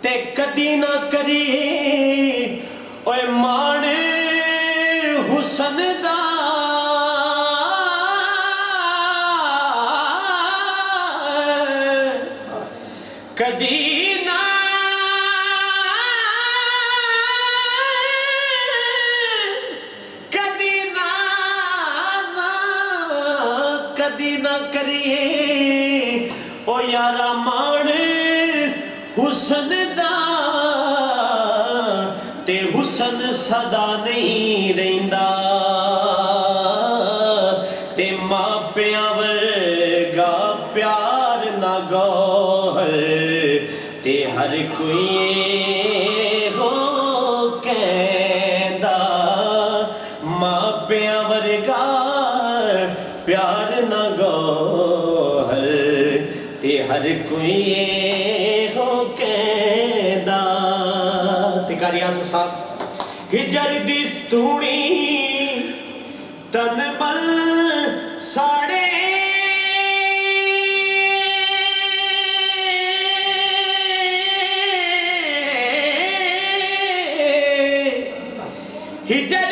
ते कदी ना करिए ओए मान हुसन दा कदी ना कदी ना करिए ओ यारा मान हुसन दा ते हुसन सदा नहीं रहिंदा ते मापियां वर्गा प्यार ना गौहर ते हर कोई हो कहंदा मापियां वर्गा प्यार ना गौहर ते हर कोई हो कहंदा। ते कारिया साहब हिजर दी स्तूणी तन मल साड़े हिजर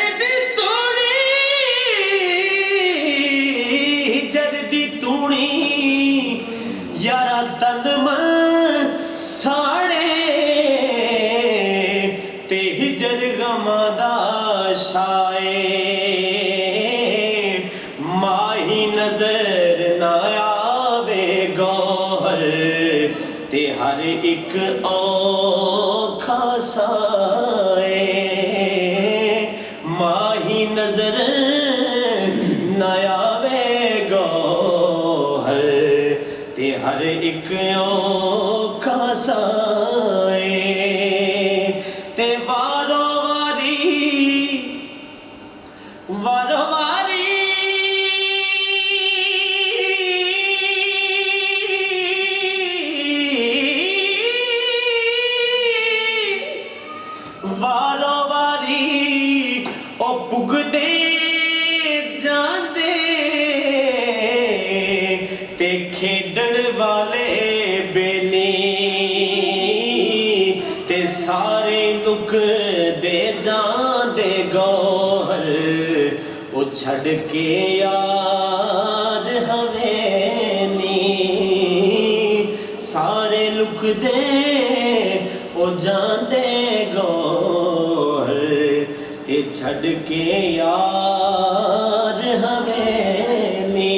यारा तन मन साड़े ते हिजर गमा दा शाए माही नजर ना आवे गौहर ते हर एक औखा साए माही नजर ना आवे गौहर ते हर एक औखा साए ते वारो वारी वारो वारी वारो वारी ओ पुगदे जांदे ते खेडण वाले बेली ते सारे लुक दे जांदे गौहर ओ छड़ के यार हवेली सारे लुक दे ओ जांदे गौहर ते छड़ के यार हवेली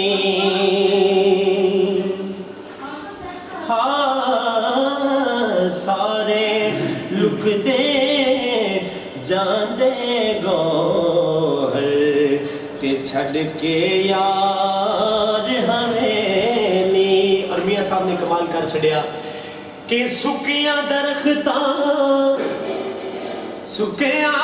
सारे लुक दे जांदे गौहर ते छड़ के यार हवेली। और मियां साहब ने कमाल कर छड़िया कि सुकियां दरख्तां सुकियां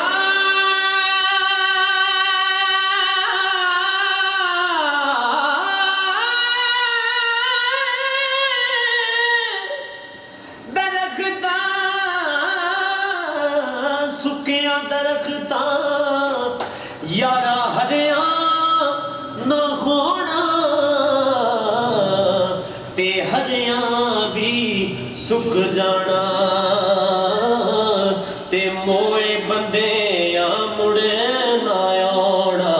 सुकिया दरख्ता यारा हरिया ना होना ते हरिया भी सुक जाना ते मोए बंदे आ मुड़े ना आना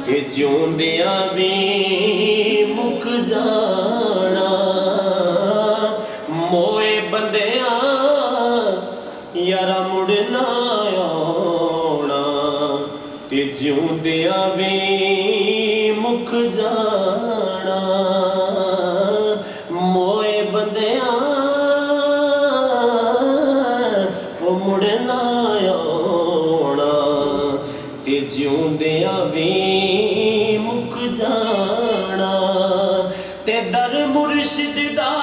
ते जिउंदियां भी मुक जाना मोए बंदे यारा मुड़ना आना ते जिउंदियां भी मुक जाना मोए बंदियां ओ मुड़ना आना ते जिउंदियां भी मुक जाना ते दर मुर्शिद दा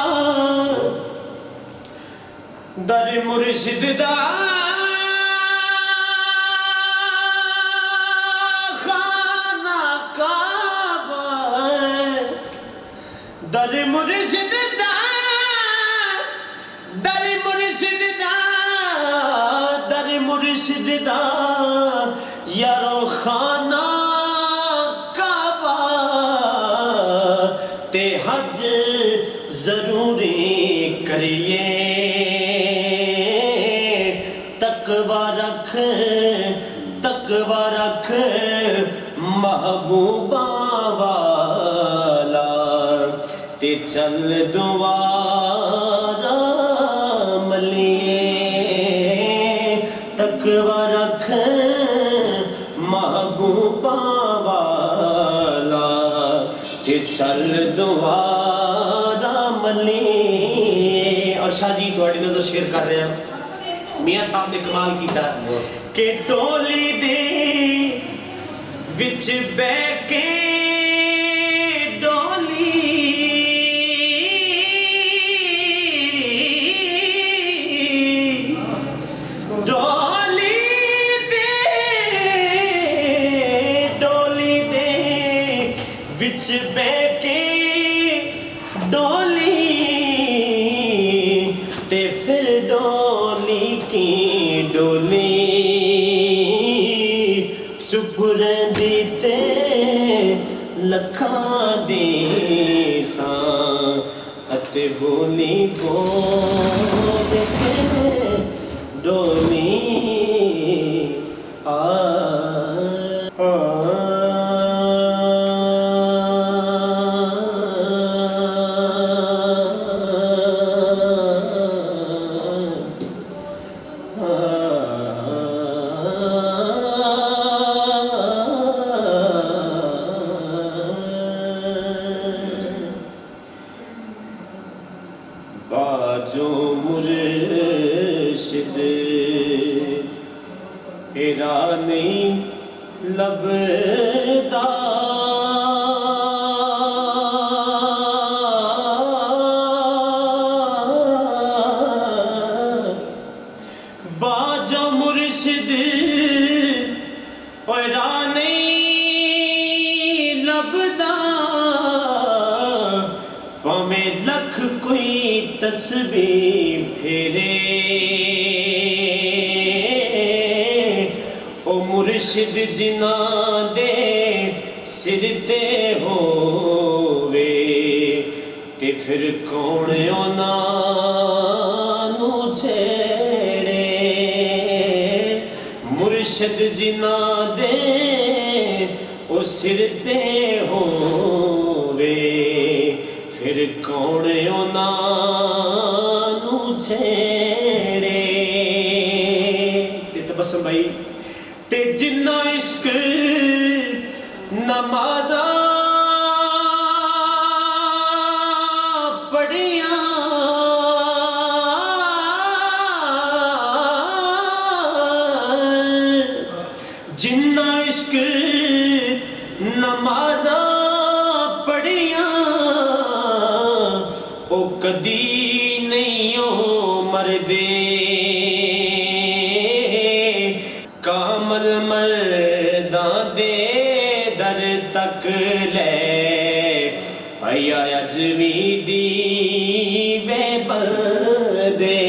दर मुर्शिद दा खाना काबा दर मुर्शिद दा दर मुर्शिद दा दर मुर्शिद दा यारो खाना काबा ते हज जरूरी करिए चल दुआरा मलिए तकवा रख महबूबा वाला ते चल दुआरा मलिए। और शाह जी थोड़ी नजर शेयर कर रहे हैं, मियाँ साहब ने कमाल किया कि डोली दे विच बैके विच बैके डोली ते फिर डोली की डोली चुप रही ते लखा दी सां अते बोली बोल के डोली बाजो मुर्शिद हेरा नहीं लबदा बाजो मुर्शिद हेरा नहीं लबदा भावें लख कोई तस्बीह फेरे ओ मुर्शिद जिना दे सिर ते होवे ते फिर कौन उन्हां नू छेड़े। मुर्शिद जिना दे ओ सिर ते होवे फिर कौन उन्हां नू छेड़े। ते तबस्सुम भाई ते जिन्ना इश्क नमाज़ा पढ़िया जिन्ना इश्क नमाज़ा पढ़िया ओ कदी नहीं ओ मरदे कामल मर्दा दे दर तक ले भैया अजमी दी वे बंदे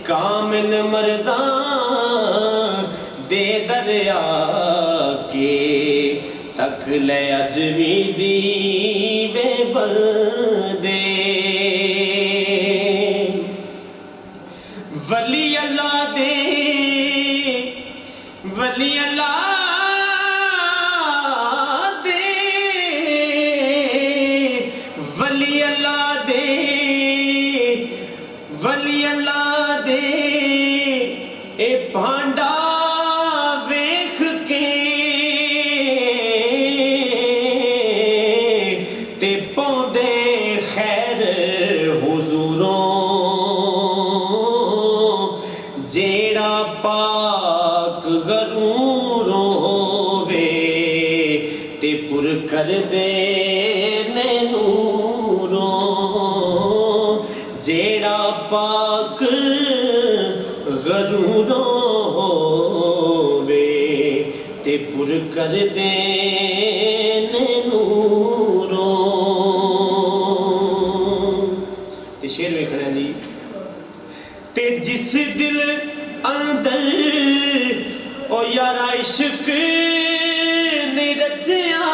कामिल मर्दा दे दरिया के तक ले अजमी दी वे बंदे। वली अल्लाह दे वली अल्लाह दे वली अल्लाह दे वली अल्लाह दे ए भांडा वेख के ते पौंदे खैर हुजूरों जेड़ा पाक गरूरों होवे ते पुर कर दे नूरों जेड़ा पाक गरूरों होवे ते पुर कर दे नूरों। ते शेर वेखना जी ते जिस दिल अंदर ओ यारा इश्क नहीं रचिया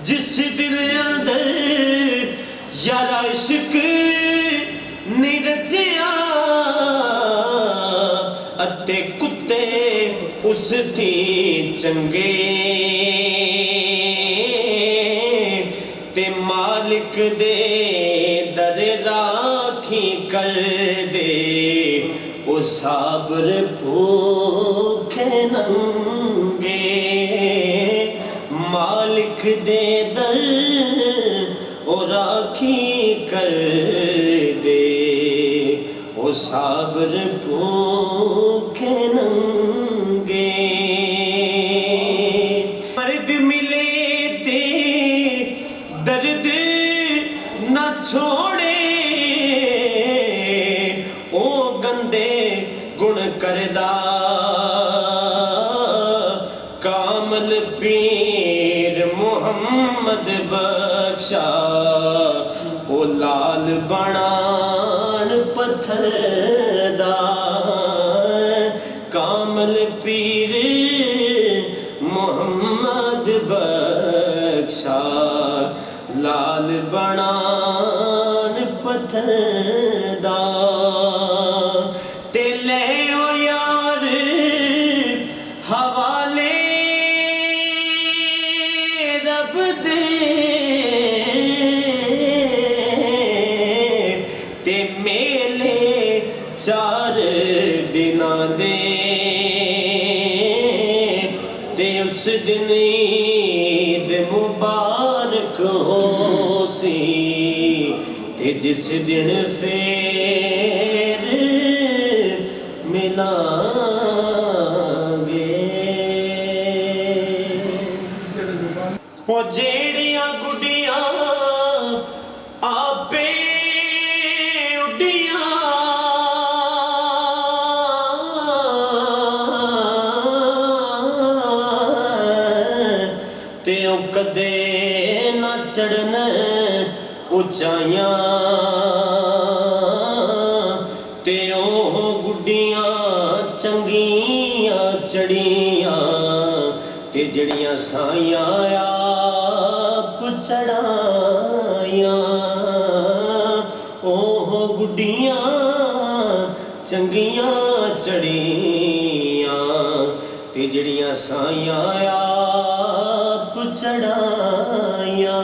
जिस दिल अंदर यारा इश्क नहीं रचिया अते उस थी चंगे ते मालिक दे दर राखी कर दे ओ साबर भूखे नंगे मालिक दे दर ओ राखी कर दे ओ साबर भूखे नंगे मर्द मिले ते दर्द न छोड़े ओ गंदे गुण करदा कामल पीर मुहम्मद बख्शा ओ लाल बनान पत्थर दा कामल पीर मुहम्मद बख्शा लाल बनान पत्थर दा ते ले ओ यार हवाले रब दे ते मेले चार दिना दे ते उस दिन ईद मुबारक हो सी ते जिस दिन फेर मिलांगे ओ जेड़ियां गुड्डियां आपे उड्डियां ते ओ कदे ना चढ़न उचाइयां ते ओ गुड्डियां चंगियां चढ़ियां ते जड़ियां साइयां आप चढ़ाइयां ओह गुड्डियां चंगियां चढ़ियां ते जड़ियां साइयां आप चढ़ाइयां